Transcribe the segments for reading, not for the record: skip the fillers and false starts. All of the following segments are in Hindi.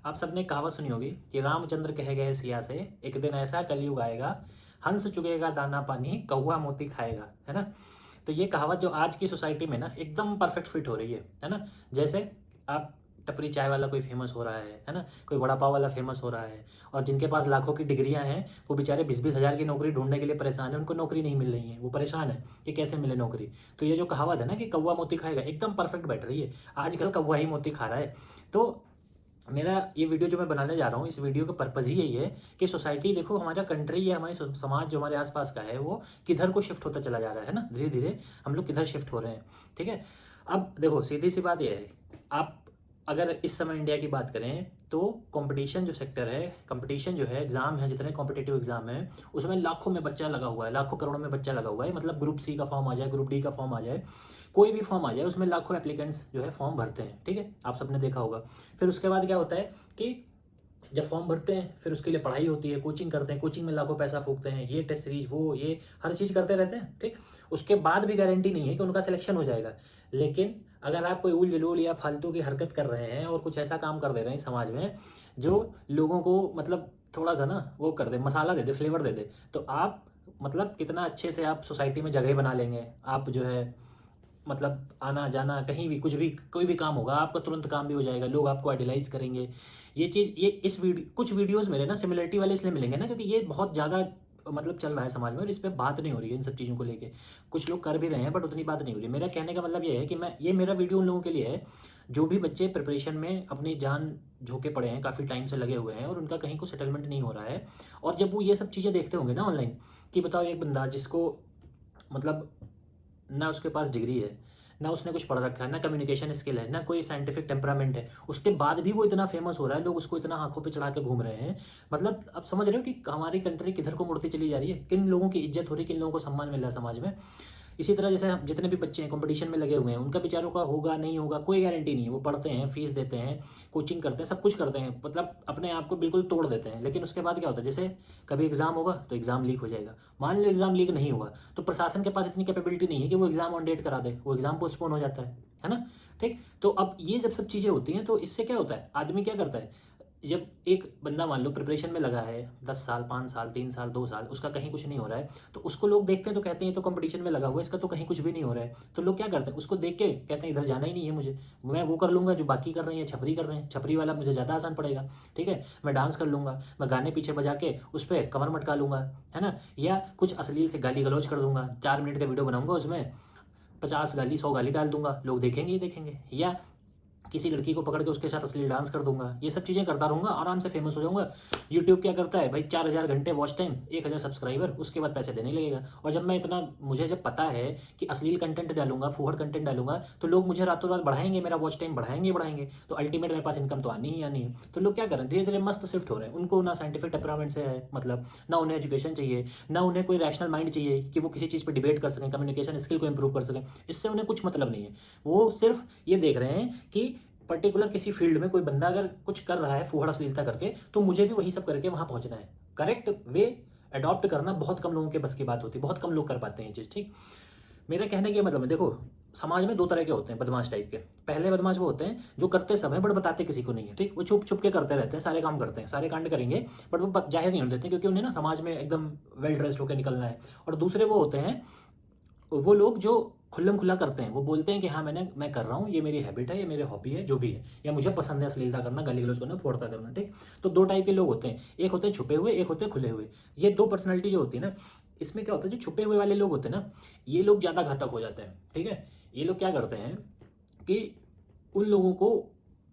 आप सबने कहावत सुनी होगी कि रामचंद्र कह गए सिया से, एक दिन ऐसा कलयुग आएगा, हंस चुगेगा दाना पानी, कौवा मोती खाएगा, है ना। तो ये कहावत जो आज की सोसाइटी में ना एकदम परफेक्ट फिट हो रही है ना। जैसे आप टपरी चाय वाला कोई फेमस हो रहा है ना, कोई वड़ा पाव वाला फेमस हो रहा है, और जिनके पास लाखों की डिग्रियां हैं वो बेचारे 20-20 हज़ार की नौकरी ढूंढने के लिए परेशान है, उनको नौकरी नहीं मिल रही है, वो परेशान है कि कैसे मिले नौकरी। तो ये जो कहावत है ना कि कौवा मोती खाएगा, एकदम परफेक्ट बैठ रही है। आजकल कौवा ही मोती खा रहा है। तो मेरा ये वीडियो जो मैं बनाने जा रहा हूँ, इस वीडियो का पर्पज़ ही यही है कि सोसाइटी देखो, हमारा कंट्री या हमारी समाज जो हमारे आसपास का है वो किधर को शिफ्ट होता चला जा रहा है ना। धीरे धीरे हम लोग किधर शिफ्ट हो रहे हैं, ठीक है। अब देखो सीधी सी बात यह है, आप अगर इस समय इंडिया की बात करें तो कंपटीशन जो सेक्टर है, कंपटीशन जो है, एग्जाम है, जितने कॉम्पिटेटिव एग्जाम है उसमें लाखों में बच्चा लगा हुआ है, लाखों करोड़ों में बच्चा लगा हुआ है। मतलब ग्रुप सी का फॉर्म आ जाए, ग्रुप डी का फॉर्म आ जाए, कोई भी फॉर्म आ जाए, उसमें लाखों एप्लीकेंट्स जो है फॉर्म भरते हैं, ठीक है। आप सबने देखा होगा। फिर उसके बाद क्या होता है कि जब फॉर्म भरते हैं फिर उसके लिए पढ़ाई होती है, कोचिंग करते हैं, कोचिंग में लाखों पैसा फूकते हैं, ये टेस्ट सीरीज वो ये हर चीज़ करते रहते हैं, ठीक। उसके बाद भी गारंटी नहीं है कि उनका सिलेक्शन हो जाएगा। लेकिन अगर आप कोई उल जलूल या फालतू की हरकत कर रहे हैं और कुछ ऐसा काम कर दे रहे हैं समाज में जो लोगों को मतलब थोड़ा सा ना वो कर दे, मसाला दे दे, फ्लेवर दे दे, तो आप मतलब कितना अच्छे से आप सोसाइटी में जगह बना लेंगे। आप जो है मतलब आना जाना कहीं भी, कुछ भी, कोई भी काम होगा आपका तुरंत काम भी हो जाएगा, लोग आपको आइडियलाइज करेंगे। ये चीज़, ये इस वीडियो, कुछ वीडियोस मेरे ना सिमिलरिटी वाले इसलिए मिलेंगे ना क्योंकि ये बहुत ज़्यादा मतलब चल रहा है समाज में और इस पर बात नहीं हो रही है इन सब चीज़ों को लेके। कुछ लोग कर भी रहे हैं बट उतनी बात नहीं हो रही। मेरा कहने का मतलब ये है कि मैं, ये मेरा वीडियो उन लोगों के लिए है जो भी बच्चे प्रिपरेशन में अपनी जान झोंके पड़े हैं, काफ़ी टाइम से लगे हुए हैं और उनका कहीं को सेटलमेंट नहीं हो रहा है। और जब वो ये सब चीज़ें देखते होंगे ना ऑनलाइन, कि बताओ एक बंदा जिसको मतलब ना उसके पास डिग्री है, ना उसने कुछ पढ़ रखा है, ना कम्युनिकेशन स्किल है, ना कोई साइंटिफिक टेम्परामेंट है, उसके बाद भी वो इतना फेमस हो रहा है, लोग उसको इतना आंखों पे चढ़ा के घूम रहे हैं। मतलब आप समझ रहे हो कि हमारी कंट्री किधर को मुड़ती चली जा रही है, किन लोगों की इज्जत हो रही है, किन लोगों को सम्मान मिल रहा है समाज में। इसी तरह जैसे जितने भी बच्चे हैं कंपटीशन में लगे हुए हैं, उनका बेचारों का होगा नहीं होगा कोई गारंटी नहीं है। वो पढ़ते हैं, फीस देते हैं, कोचिंग करते हैं, सब कुछ करते हैं, मतलब अपने आप को बिल्कुल तोड़ देते हैं। लेकिन उसके बाद क्या होता है, जैसे कभी एग्जाम होगा तो एग्जाम लीक हो जाएगा। मान लो एग्जाम लीक नहीं हुआ तो प्रशासन के पास इतनी कैपेबिलिटी नहीं है कि वो एग्जाम ऑन डेट करा दे, वो एग्जाम पोस्टपोन हो जाता है ना, ठीक। तो अब ये जब सब चीज़ें होती हैं तो इससे क्या होता है, आदमी क्या करता है, जब एक बंदा मान लो प्रिपरेशन में लगा है 10 साल, 5 साल, 3 साल, 2 साल, उसका कहीं कुछ नहीं हो रहा है, तो उसको लोग देखते हैं तो कहते हैं ये तो कंपटीशन में लगा हुआ है, इसका तो कहीं कुछ भी नहीं हो रहा है। तो लोग क्या करते हैं, उसको देख के कहते हैं इधर जाना ही नहीं है मुझे, मैं वो कर लूंगा जो बाकी कर रहे हैं, छपरी कर रहे हैं, छपरी वाला मुझे ज़्यादा आसान पड़ेगा, ठीक है। मैं डांस कर लूंगा, मैं गाने पीछे बजा के उस पर कमर मटका लूंगा, है ना, या कुछ अश्लील से गाली गलौज कर दूंगा, 4 मिनट का वीडियो बनाऊंगा, उसमें 50 गाली 100 गाली डाल दूंगा, लोग देखेंगे ही देखेंगे। या किसी लड़की को पकड़ के उसके साथ असली डांस कर दूंगा, ये सब चीज़ें करता रहूंगा, आराम से फेमस हो जाऊंगा। यूट्यूब क्या करता है भाई, 4,000 घंटे वॉच टाइम, 1,000 सब्सक्राइबर, उसके बाद पैसे देने लगेगा। और जब मैं इतना, मुझे जब पता है कि अश्लील कंटेंट डालूंगा, फूहड़ कंटेंट डालूंगा, तो लोग मुझे रातों रात बढ़ाएंगे, मेरा वॉच टाइम बढ़ाएंगे, तो अल्टीमेट मेरे पास इनकम तो आनी ही आनी है। तो लोग क्या कर रहे हैं, धीरे धीरे मस्त शिफ्ट हो रहे हैं। उनको ना साइंटिफिक टेम्परामेंट से है मतलब, ना उन्हें एजुकेशन चाहिए, ना उन्हें कोई रैशनल माइंड चाहिए कि वो किसी चीज़ पर डिबेट कर सकें, कम्युनिकेशन स्किल को इंप्रूव कर सकें, इससे उन्हें कुछ मतलब नहीं है। वो सिर्फ ये देख रहे हैं कि पर्टिकुलर किसी फील्ड में कोई बंदा अगर कुछ कर रहा है फूहड़ अश्लीलता करके, तो मुझे भी वही सब करके वहां पहुंचना है। करेक्ट वे अडॉप्ट करना बहुत कम लोगों के बस की बात होती है, बहुत कम लोग कर पाते हैं ये चीज़, ठीक। मेरा कहने का मतलब है, देखो समाज में 2 तरह के होते हैं बदमाश टाइप के। पहले बदमाश वो होते हैं जो करते समय बट बताते किसी को नहीं है, ठीक। वो छुप छुप के करते रहते हैं, सारे काम करते हैं, सारे कांड करेंगे, बट वो जाहिर नहीं होने देते क्योंकि उन्हें ना समाज में एकदम वेल ड्रेस्ड होकर निकलना है। और दूसरे वो होते हैं, वो लोग जो खुल्लम खुला करते हैं, वो बोलते हैं कि हाँ मैं कर रहा हूँ, ये मेरी हैबिट है, ये मेरी हॉबी है, जो भी है, या मुझे पसंद है अश्लीलता करना, गाली गलौज करना, फोड़ता करना, ठीक। तो 2 टाइप के लोग होते हैं, एक होते हैं छुपे हुए, एक होते हैं खुले हुए। ये 2 पर्सनैलिटी जो होती है ना, इसमें क्या होता है, जो छुपे हुए वाले लोग होते हैं ना, ये लोग ज़्यादा घातक हो जाते हैं, ठीक है। ये लोग क्या करते हैं कि उन लोगों को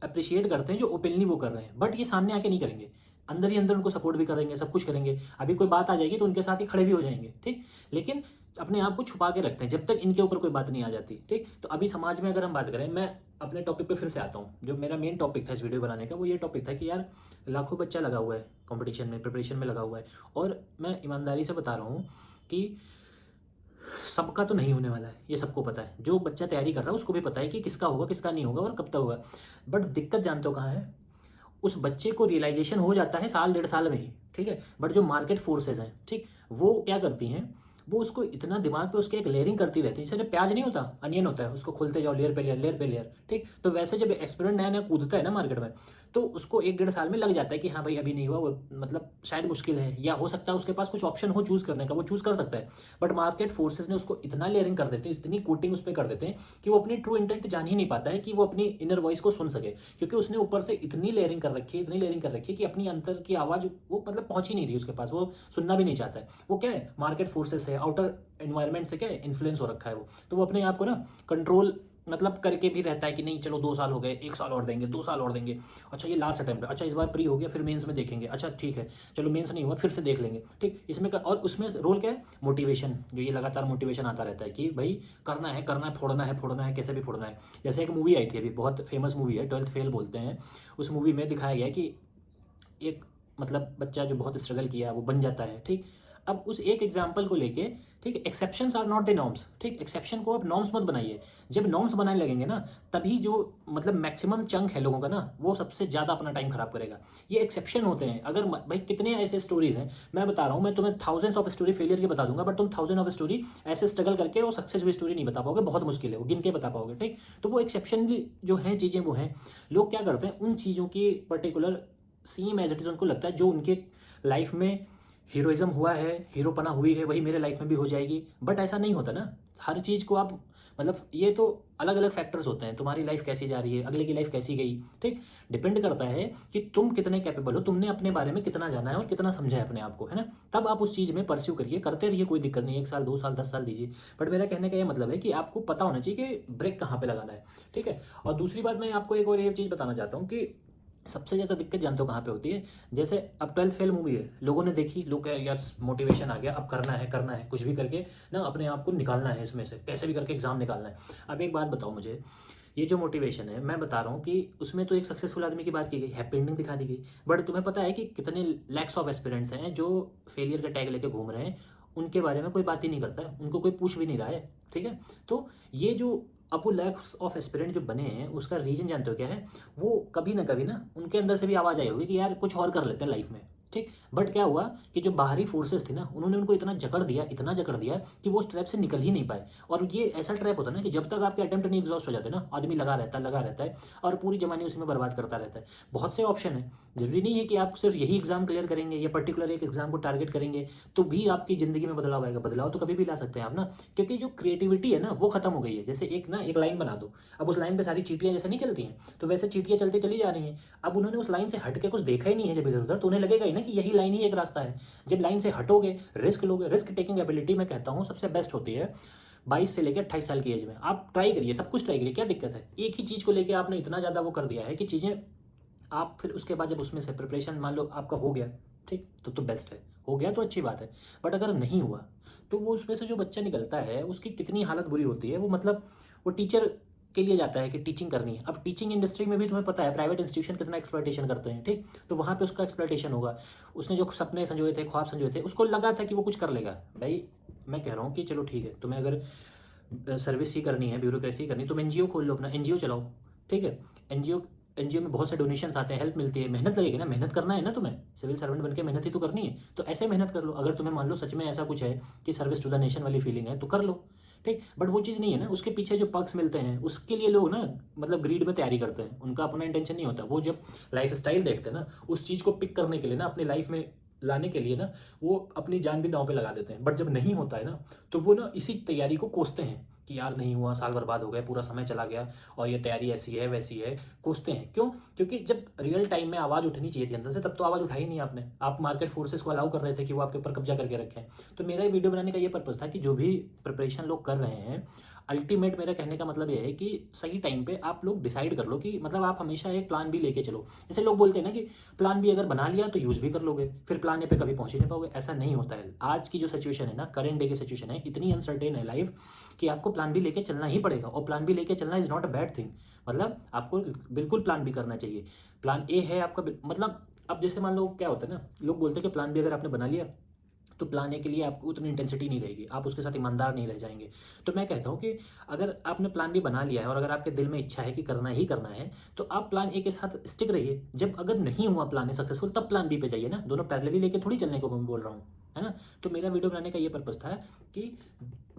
अप्रिशिएट करते हैं जो ओपनली वो कर रहे हैं, बट ये सामने आके नहीं करेंगे, अंदर ही अंदर उनको सपोर्ट भी करेंगे, सब कुछ करेंगे। अभी कोई बात आ जाएगी तो उनके साथ ही खड़े भी हो जाएंगे, ठीक। लेकिन अपने आप को छुपा के रखते हैं जब तक इनके ऊपर कोई बात नहीं आ जाती, ठीक। तो अभी समाज में अगर हम बात करें, मैं अपने टॉपिक पे फिर से आता हूँ। जो मेरा मेन टॉपिक था इस वीडियो बनाने का, वो ये टॉपिक था कि यार लाखों बच्चा लगा हुआ है कंपटीशन में, प्रिपरेशन में लगा हुआ है, और मैं ईमानदारी से बता रहा हूँ कि सबका तो नहीं होने वाला है, ये सबको पता है। जो बच्चा तैयारी कर रहा है उसको भी पता है कि किसका होगा, किसका नहीं होगा और कब तक होगा। बट दिक्कत जानते हो कहाँ है, उस बच्चे को रियलाइजेशन हो जाता है साल 1.5 साल में ही, ठीक है। बट जो मार्केट फोर्सेज हैं, ठीक, वो क्या करती हैं, वो उसको इतना दिमाग पे उसके एक लेयरिंग करती रहती है, जैसे प्याज नहीं होता, अनियन होता है, उसको खोलते जाओ लेयर पे लेयर, लेयर पे लेयर, ठीक। तो वैसे जब एक्सपेरिमेंट नया नया कूदता है ना मार्केट में, तो उसको 1-1.5 साल में लग जाता है कि हाँ भाई अभी नहीं हुआ, वो मतलब शायद मुश्किल है, या हो सकता है उसके पास कुछ ऑप्शन हो चूज़ करने का, वो चूज़ कर सकता है। बट मार्केट फोर्सेस ने उसको इतना लेयरिंग कर देते हैं, इतनी कोटिंग उस पर कर देते हैं कि वो अपनी ट्रू इंटेंट जान ही नहीं पाता है कि वो अपनी इनर वॉइस को सुन सके, क्योंकि उसने ऊपर से इतनी लेयरिंग कर रखी है, इतनी लेयरिंग कर रखी है कि अपनी अंतर की आवाज़ वो मतलब पहुंच ही नहीं रही उसके पास, वो सुनना भी नहीं चाहता है। वो क्या है, मार्केट फोर्सेस है, आउटर एनवायरनमेंट से क्या है, इन्फ्लुएंस हो रखा है वो, तो वो अपने आप को ना कंट्रोल मतलब करके भी रहता है कि नहीं चलो 2 साल हो गए, 1 साल और देंगे, 2 साल और देंगे, अच्छा ये लास्ट अटेम्प्ट है, अच्छा इस बार प्री हो गया, फिर मेंस में देखेंगे, अच्छा ठीक है चलो मेंस नहीं हुआ फिर से देख लेंगे, ठीक इसमें और उसमें रोल क्या है, मोटिवेशन, जो ये लगातार मोटिवेशन आता रहता है कि भाई करना है फोड़ना है कैसे भी फोड़ना है। जैसे एक मूवी आई थी अभी, बहुत फेमस मूवी है, 12th फेल बोलते हैं, उस मूवी में दिखाया गया है कि एक मतलब बच्चा जो बहुत स्ट्रगल किया वो बन जाता है, ठीक। अब उस एक एग्जाम्पल को लेके, ठीक, exceptions are not the norms, ठीक, एक्सेप्शन को आप नॉर्म्स मत बनाइए। जब नॉर्म्स बनाने लगेंगे ना, तभी जो मतलब मैक्सिमम चंक है लोगों का ना, वो सबसे ज़्यादा अपना टाइम खराब करेगा। ये एक्सेप्शन होते हैं, अगर भाई कितने ऐसे स्टोरीज हैं, मैं बता रहा हूँ, मैं तुम्हें थाउजेंड्स ऑफ स्टोरी फेलियर की बता दूंगा, बट तुम 1000 ऑफ स्टोरी ऐसे स्ट्रगल करके वो सक्सेस हुई स्टोरी नहीं बता पाओगे, बहुत मुश्किल है, वो गिन के बता पाओगे, ठीक। तो वो एक्सेप्शन जो है चीज़ें वो हैं, लोग क्या करते हैं उन चीज़ों की particular same as it is उनको लगता है जो उनके लाइफ में हीरोइज्म हुआ है, हीरोपना हुई है, वही मेरे लाइफ में भी हो जाएगी। बट ऐसा नहीं होता ना, हर चीज़ को आप मतलब ये तो अलग अलग फैक्टर्स होते हैं, तुम्हारी लाइफ कैसी जा रही है, अगले की लाइफ कैसी गई, ठीक, डिपेंड करता है कि तुम कितने कैपेबल हो, तुमने अपने बारे में कितना जाना है और कितना समझा है अपने आप को, है ना। तब आप उस चीज़ में परस्यू करिए, करते रहिए, कोई दिक्कत नहीं, 1 साल 2 साल 10 साल दीजिए। बट मेरा कहने का ये मतलब है कि आपको पता होना चाहिए कि ब्रेक कहाँ पे लगाना है, ठीक है। और दूसरी बात मैं आपको एक और ये चीज़ बताना चाहता हूँ कि सबसे ज़्यादा दिक्कत जानते हो कहाँ पे होती है, जैसे अब 12th फेल मूवी है, लोगों ने देखी, लोग कहे यस मोटिवेशन आ गया, अब करना है कुछ भी करके ना अपने आप को निकालना है इसमें से, कैसे भी करके एग्जाम निकालना है। अब एक बात बताओ मुझे, ये जो मोटिवेशन है मैं बता रहा हूँ कि उसमें तो एक सक्सेसफुल आदमी की बात की गई, हैप्पी एंडिंग दिखा दी गई, बट तुम्हें पता है कि कितने लैक्स ऑफ एस्पिरेंट्स हैं जो फेलियर का टैग लेके घूम रहे हैं, उनके बारे में कोई बात ही नहीं करता है, उनको कोई पूछ भी नहीं रहा है, ठीक है। तो ये जो अब वो लैक्स ऑफ एस्पिरेंट जो बने हैं उसका रीजन जानते हो क्या है, वो कभी ना कभी ना उनके अंदर से भी आवाज़ आई होगी कि यार कुछ और कर लेते हैं लाइफ में, ठीक। बट क्या हुआ कि जो बाहरी फोर्सेस थी ना, उन्होंने उनको इतना जकड़ दिया, इतना जकड़ दिया कि वो उस ट्रैप से निकल ही नहीं पाए। और ये ऐसा ट्रैप होता है ना कि जब तक आपके अटेम्प्ट नहीं एग्जॉस्ट हो जाते ना, आदमी लगा रहता है और पूरी जमानी उसी में बर्बाद करता रहता है। बहुत से ऑप्शन है, जरूरी नहीं है कि आप सिर्फ यही एग्जाम क्लियर करेंगे या पर्टिकुलर एक एग्जाम को टारगेट करेंगे तो भी आपकी जिंदगी में बदलाव आएगा। बदलाव तो कभी भी ला सकते हैं आप ना, क्योंकि जो क्रिएटिविटी है ना वो खत्म हो गई है। जैसे एक लाइन बना दो, अब उस लाइन पे सारी चीटियां जैसे नहीं चलती हैं, तो वैसे चीटियां चलते चली जा रही हैं। अब उन्होंने उस लाइन से हट के कुछ देखा ही नहीं है जब इधर उधर, तो उन्हें लगेगा ही ना कि यही लाइन ही एक रास्ता है। जब लाइन से हटोगे, रिस्क लोगे, रिस्क टेकिंग एबिलिटी मैं कहता हूँ सबसे बेस्ट होती है 22 से लेकर 28 साल की एज में। आप ट्राई करिए, सब कुछ ट्राई करिए, क्या दिक्कत है। एक ही चीज़ को लेकर आपने इतना ज़्यादा वो कर दिया है कि चीज़ें आप फिर उसके बाद जब उसमें से प्रिपरेशन मान लो आपका हो गया, ठीक, तो बेस्ट है, हो गया तो अच्छी बात है। बट अगर नहीं हुआ तो वो उसमें से जो बच्चा निकलता है उसकी कितनी हालत बुरी होती है। वो मतलब वो टीचर के लिए जाता है कि टीचिंग करनी है। अब टीचिंग इंडस्ट्री में भी तुम्हें पता है प्राइवेट इंस्टीट्यूशन कितना एक्सप्लॉइटेशन करते हैं, ठीक, तो वहाँ पे उसका एक्सप्लॉइटेशन होगा। उसने जो सपने संजोए थे, ख्वाब संजोए थे, उसको लगा था कि वो कुछ कर लेगा। भाई मैं कह रहा हूँ कि चलो ठीक है, तुम्हें अगर सर्विस ही करनी है, ब्यूरोक्रेसी करनी, तुम एनजीओ खोल लो, अपना एनजीओ चलाओ, ठीक है। एनजीओ में बहुत से डोनेशंस आते हैं, हेल्प मिलती है, मेहनत लगेगी ना, मेहनत करना है ना, तुम्हें सिविल सर्वेंट बनकर मेहनत ही तो करनी है, तो ऐसे मेहनत कर लो। अगर तुम्हें मान लो सच में ऐसा कुछ है कि सर्विस टू द नेशन वाली फीलिंग है तो कर लो, ठीक। बट वो चीज़ नहीं है ना, उसके पीछे जो पर्क्स मिलते हैं उसके लिए लोग ना मतलब ग्रीड में तैयारी करते हैं, उनका अपना इंटेंशन नहीं होता। वो जब लाइफ स्टाइल देखते हैं ना, उस चीज़ को पिक करने के लिए ना, अपनी लाइफ में लाने के लिए ना, वो अपनी जान भी दांव पे लगा देते हैं। बट जब नहीं होता है ना, तो वो ना इसी तैयारी को कोसते हैं कि यार नहीं हुआ, साल बर्बाद हो गया, पूरा समय चला गया और ये तैयारी ऐसी है वैसी है, कोसते हैं। क्यों? क्योंकि जब रियल टाइम में आवाज़ उठनी चाहिए थी अंदर से, तब तो आवाज़ उठाई नहीं आपने। आप मार्केट फोर्सेस को अलाउ कर रहे थे कि वो आपके ऊपर कब्जा करके रखें। तो मेरा ये वीडियो बनाने का ये पर्पज़ था कि जो भी प्रिपरेशन लोग कर रहे हैं, अल्टीमेट मेरा कहने का मतलब ये है कि सही टाइम पे आप लोग डिसाइड कर लो कि मतलब आप हमेशा एक प्लान बी लेके चलो। जैसे लोग बोलते हैं ना कि प्लान बी अगर बना लिया तो यूज़ भी कर लोगे, फिर प्लान ए पे कभी पहुंच ही नहीं पाओगे। ऐसा नहीं होता है। आज की जो सिचुएशन है ना, करंट डे की सिचुएशन है, इतनी अनसर्टेन है लाइफ कि आपको प्लान बी लेके चलना ही पड़ेगा। और प्लान बी लेके चलना is not a bad thing, मतलब आपको बिल्कुल प्लान बी करना चाहिए। प्लान ए है आपका मतलब, अब जैसे मान लो क्या होता है ना, लोग बोलते हैं कि प्लान बी अगर आपने बना लिया तो प्लान ए के लिए आपको उतनी इंटेंसिटी नहीं रहेगी, आप उसके साथ ईमानदार नहीं रह जाएंगे। तो मैं कहता हूँ कि अगर आपने प्लान बी बना लिया है और अगर आपके दिल में इच्छा है कि करना ही करना है, तो आप प्लान ए के साथ स्टिक रहिए। जब अगर नहीं हुआ प्लान ए सक्सेसफुल, तब प्लान बी पे जाइए ना। दोनों पैरेलली लेके थोड़ी चलने को मैं बोल रहा हूँ, है ना। तो मेरा वीडियो बनाने का ये पर्पज़ था कि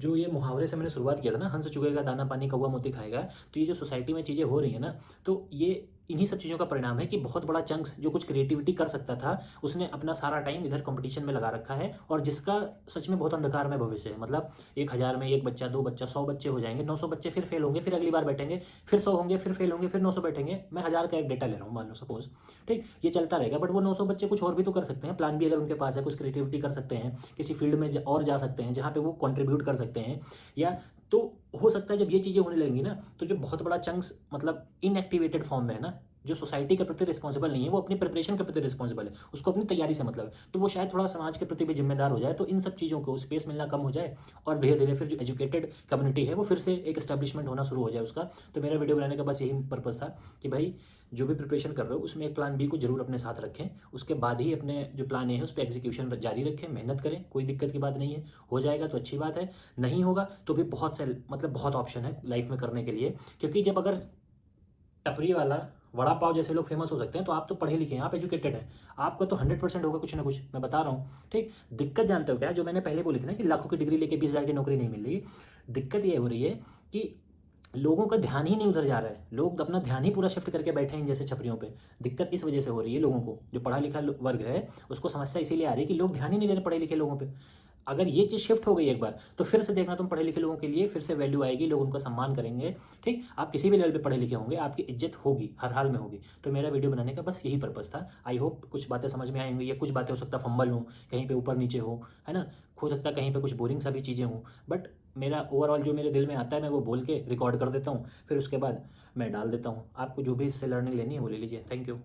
जो ये मुहावरे से मैंने शुरुआत किया था ना, हंस चुकेगा दाना पानी कौवा मोती खाएगा, तो ये जो सोसाइटी में चीज़ें हो रही है ना, तो ये इन्हीं सब चीज़ों का परिणाम है कि बहुत बड़ा चंक्स जो कुछ क्रिएटिविटी कर सकता था उसने अपना सारा टाइम इधर कंपटीशन में लगा रखा है, और जिसका सच में बहुत अंधकार में भविष्य है। मतलब 1000 में 1 बच्चा, 2 बच्चा, 100 बच्चे हो जाएंगे, 900 बच्चे फिर फेल होंगे, फिर अगली बार बैठेंगे, फिर 100 होंगे, फिर फेल होंगे, फिर 900 बैठेंगे। मैं 1000 का एक डेटा ले रहा हूँ मान लो सपोज, ठीक, ये चलता रहेगा। बट वो 900 बच्चे कुछ और भी तो कर सकते हैं, प्लान भी अगर उनके पास है, कुछ क्रिएटिविटी कर सकते हैं, किसी फील्ड में और जा सकते हैं जहाँ पे वो कंट्रीब्यूट कर सकते हैं। या तो हो सकता है जब ये चीज़ें होने लगेंगी ना, तो जो बहुत बड़ा चंक्स मतलब इनएक्टिवेटेड फॉर्म में है ना, जो सोसाइटी के प्रति रिस्पॉन्सिबल नहीं है, वो अपनी प्रिपरेशन के प्रति रिस्पॉन्सिबल है, उसको अपनी तैयारी से मतलब है, तो वो शायद थोड़ा समाज के प्रति भी जिम्मेदार हो जाए, तो इन सब चीज़ों को स्पेस मिलना कम हो जाए, और धीरे धीरे फिर जो एजुकेटेड कम्युनिटी है वो फिर से एक एस्टेब्लिशमेंट होना शुरू हो जाए उसका। तो मेरा वीडियो बनाने का बस यही पर्पज़ था कि भाई जो भी प्रिपरेशन कर रहे हो उसमें एक प्लान बी को जरूर अपने साथ रखें, उसके बाद ही अपने जो प्लान ए है उस पर एग्जीक्यूशन जारी रखें, मेहनत करें, कोई दिक्कत की बात नहीं है। हो जाएगा तो अच्छी बात है, नहीं होगा तो भी बहुत से मतलब बहुत ऑप्शन है लाइफ में करने के लिए। क्योंकि जब अगर टपरी वाला वड़ा पाव जैसे लोग फेमस हो सकते हैं, तो आप तो पढ़े लिखे हैं, आप एजुकेटेड हैं, आपका तो 100% होगा कुछ ना कुछ, मैं बता रहा हूँ। ठीक, दिक्कत जानते हो क्या है, जो मैंने पहले बोली थी ना कि लाखों की डिग्री लेके 20,000 की नौकरी नहीं मिल रही, दिक्कत ये हो रही है कि लोगों का ध्यान ही नहीं उधर जा रहा है, लोग अपना ध्यान ही पूरा शिफ्ट करके बैठे हैं जैसे छपरियों पे। दिक्कत इस वजह से हो रही है, लोगों को जो पढ़ा लिखा वर्ग है उसको समस्या इसीलिए आ रही है कि लोग ध्यान ही नहीं दे रहे पढ़े लिखे लोगों पे। अगर ये चीज़ शिफ्ट हो गई एक बार, तो फिर से देखना तुम पढ़े लिखे लोगों के लिए फिर से वैल्यू आएगी, लोग उनका सम्मान करेंगे। ठीक, आप किसी भी लेवल पे पढ़े लिखे होंगे, आपकी इज्जत होगी, हर हाल में होगी। तो मेरा वीडियो बनाने का बस यही पर्पज़ था। आई होप कुछ बातें समझ में आई होंगी, या कुछ बातें हो सकता है फंबल हो, कहीं पे ऊपर नीचे हो, है ना, हो सकता है कहीं पे कुछ बोरिंग सा भी चीज़ें हों, बट मेरा ओवरऑल जो मेरे दिल में आता है मैं वो बोल के रिकॉर्ड कर देता हूँ, फिर उसके बाद मैं डाल देता हूँ। आपको जो भी इससे लर्निंग लेनी है वो ले लीजिए। Thank you.